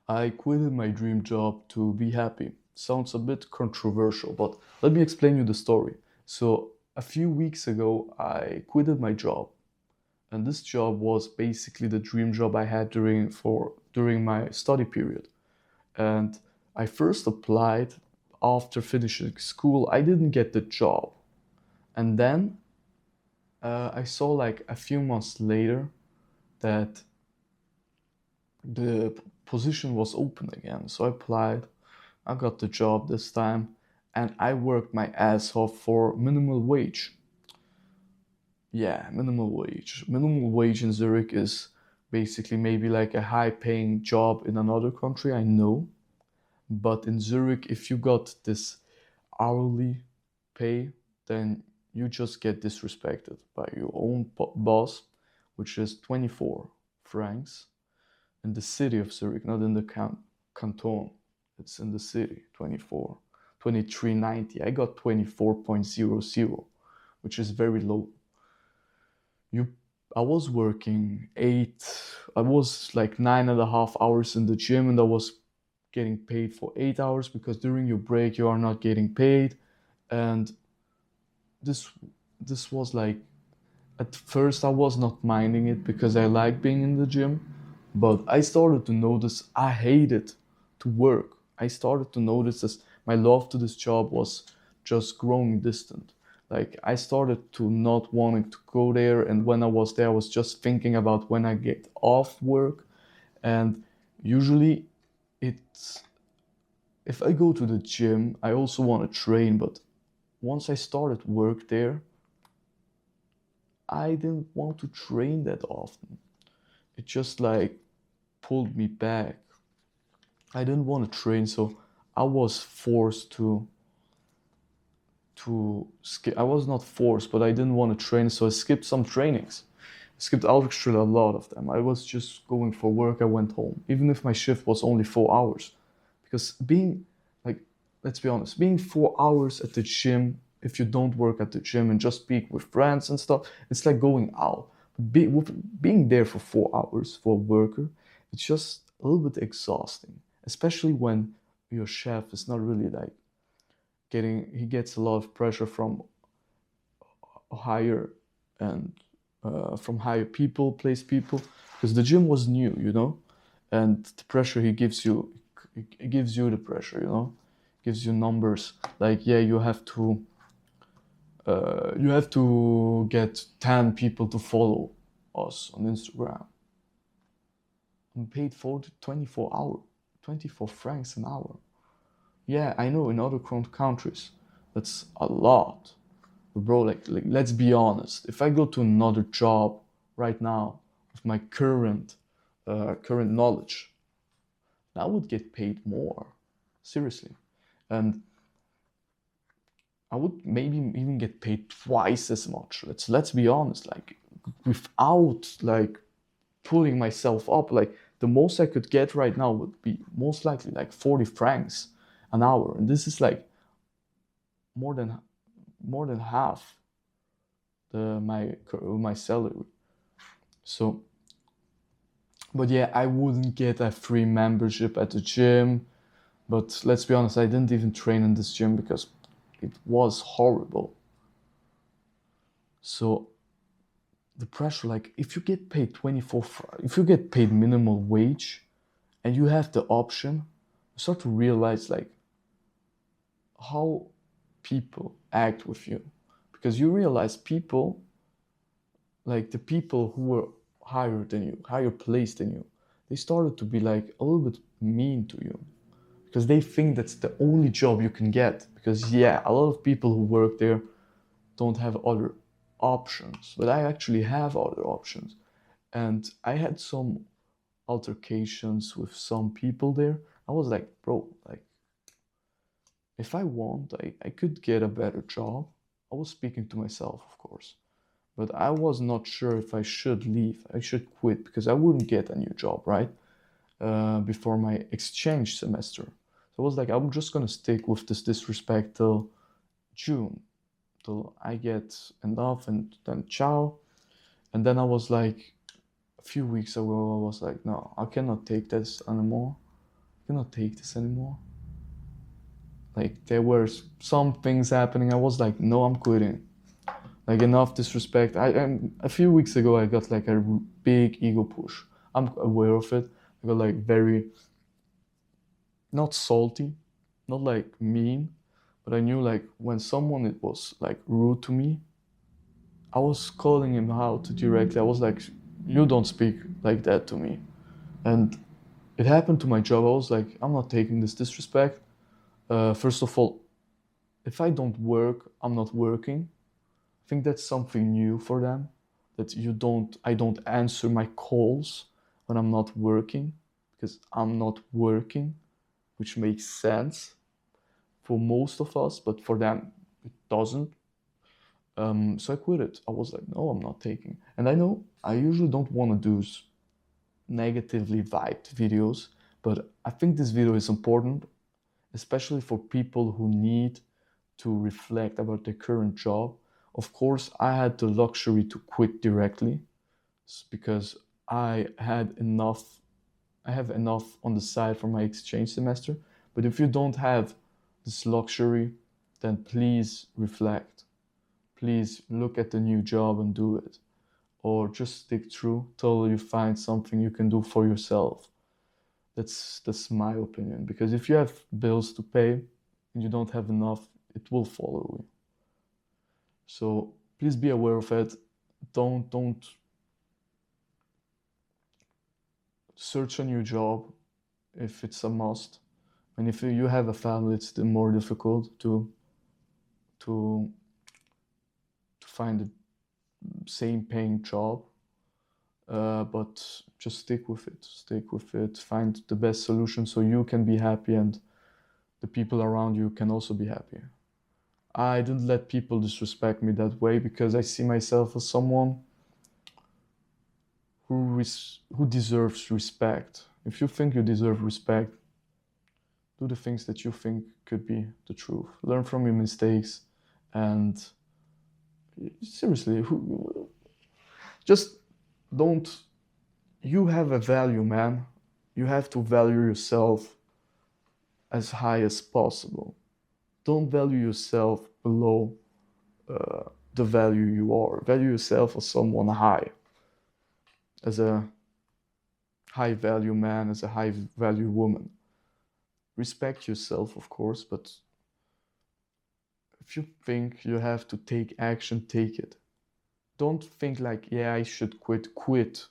I quitted my dream job to be happy. Sounds a bit controversial, but let me explain you the story. So, a few weeks ago, I quitted my job, and this job was basically the dream job I had during my study period. And I first applied after finishing school. I didn't get the job, and then I saw like a few months later that the position was open again. So I applied. I got the job this time, and I worked my ass off for minimal wage. Yeah, minimal wage. Minimal wage in Zurich is basically maybe like a high paying job in another country, I know. But in Zurich, if you got this hourly pay, then you just get disrespected by your own boss, which is 24 francs in the city of Zurich, not in the canton. It's in the city, 24. 23.90. I got 24.00, which is very low. You, I was working I was like 9.5 hours in the gym, and I was getting paid for 8 hours because during your break you are not getting paid. And this this was like, at first I was not minding it because I like being in the gym, but I started to notice I hated to work. I started to notice that my love to this job was just growing distant. Like I started to not wanting to go there, and when I was there I was just thinking about when I get off work. And usually it's, if I go to the gym I also want to train, but once I started work there I didn't want to train that often. It just like pulled me back. I didn't want to train, so I was forced to skip. I was not forced, but I didn't want to train, so I skipped some trainings. I skipped actually a lot of them. I was just going for work. I went home, even if my shift was only 4 hours, because being like, let's be honest, being 4 hours at the gym, if you don't work at the gym and just speak with friends and stuff, it's like going out. Being there for 4 hours for a worker, it's just a little bit exhausting, especially when your chef is not really like he gets a lot of pressure from higher and from higher people, place people, because the gym was new, and the pressure he gives you, it gives you the pressure, gives you numbers like, yeah, you have to get 10 people to follow us on Instagram. I'm paid for 24 francs an hour. Yeah, I know in other countries that's a lot. But bro, like let's be honest. If I go to another job right now with my current knowledge, I would get paid more. Seriously. And I would maybe even get paid twice as much. Let's be honest. Like without like pulling myself up, like the most I could get right now would be most likely like 40 francs an hour, and this is like more than more than half my salary. So, but yeah, I wouldn't get a free membership at the gym. But let's be honest, I didn't even train in this gym because it was horrible. So the pressure, like if you get paid if you get paid minimal wage and you have the option, you start to realize like how people act with you, because you realize people, like the people who were higher than you, higher placed than you, they started to be like a little bit mean to you because they think that's the only job you can get. Because yeah, a lot of people who work there don't have other options, but I actually have other options. And I had some altercations with some people there. I was like, bro, like if I want, I could get a better job. I was speaking to myself, of course, but I was not sure if I should leave. I should quit because I wouldn't get a new job, right? Before my exchange semester. So I was like, I'm just gonna stick with this disrespect till June, till I get enough, and then ciao. And then I was like, a few weeks ago, I was like, no, I cannot take this anymore. cannot take this anymore. Like there were some things happening. I was like, no, I'm quitting. Like enough disrespect. A few weeks ago I got like a big ego push. I'm aware of it. I got like very not salty, not like mean, but I knew like when someone it was like rude to me, I was calling him out directly. I was like, you don't speak like that to me. And it happened to my job. I was like, I'm not taking this disrespect. First of all, if I don't work, I'm not working. I think that's something new for them. That I don't answer my calls when I'm not working because I'm not working, which makes sense for most of us, but for them it doesn't. So I quit it. I was like, no, I'm not taking. And I know I usually don't want to do negatively vibed videos, but I think this video is important, especially for people who need to reflect about their current job. Of course, I had the luxury to quit directly because I have enough on the side for my exchange semester. But if you don't have this luxury, then please reflect. Please look at the new job and do it. Or just stick through till you find something you can do for yourself. That's my opinion. Because if you have bills to pay and you don't have enough, it will follow you. So please be aware of it. Don't search a new job if it's a must. And if you have a family, it's more difficult to find the same paying job. But just stick with it. Stick with it. Find the best solution so you can be happy and the people around you can also be happy. I didn't let people disrespect me that way because I see myself as someone who deserves respect. If you think you deserve respect, do the things that you think could be the truth. Learn from your mistakes and seriously, just don't. You have a value, man. You have to value yourself as high as possible. Don't value yourself below the value you are. Value yourself as someone high, as a high value man, as a high value woman. Respect yourself, of course, but if you think you have to take action, take it. Don't think like, yeah, I should quit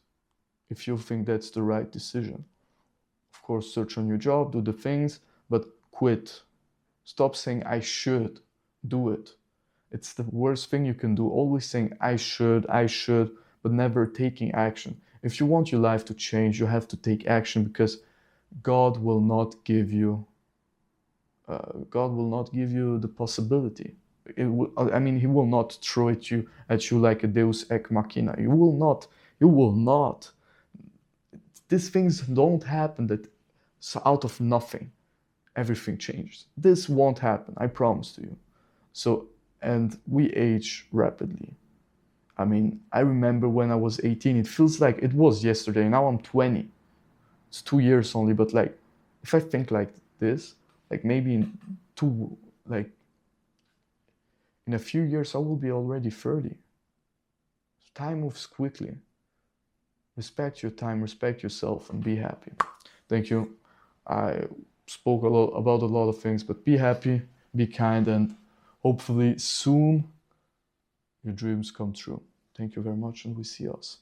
if you think that's the right decision. Of course, search on your job, do the things, but quit. Stop saying I should, do it. It's the worst thing you can do. Always saying I should, but never taking action. If you want your life to change, you have to take action because God will not give you the possibility. He will not throw at you like a Deus ex machina. You will not. These things don't happen that so out of nothing everything changes. This won't happen, I promise to you. So, and we age rapidly. I remember when I was 18, it feels like it was yesterday. Now I'm 20. It's 2 years only, but like, if I think like this, like maybe in a few years I will be already 30. Time moves quickly. Respect your time, respect yourself, and be happy. Thank you. I spoke about a lot of things, but be happy, be kind, and hopefully soon your dreams come true. Thank you very much, and we see us.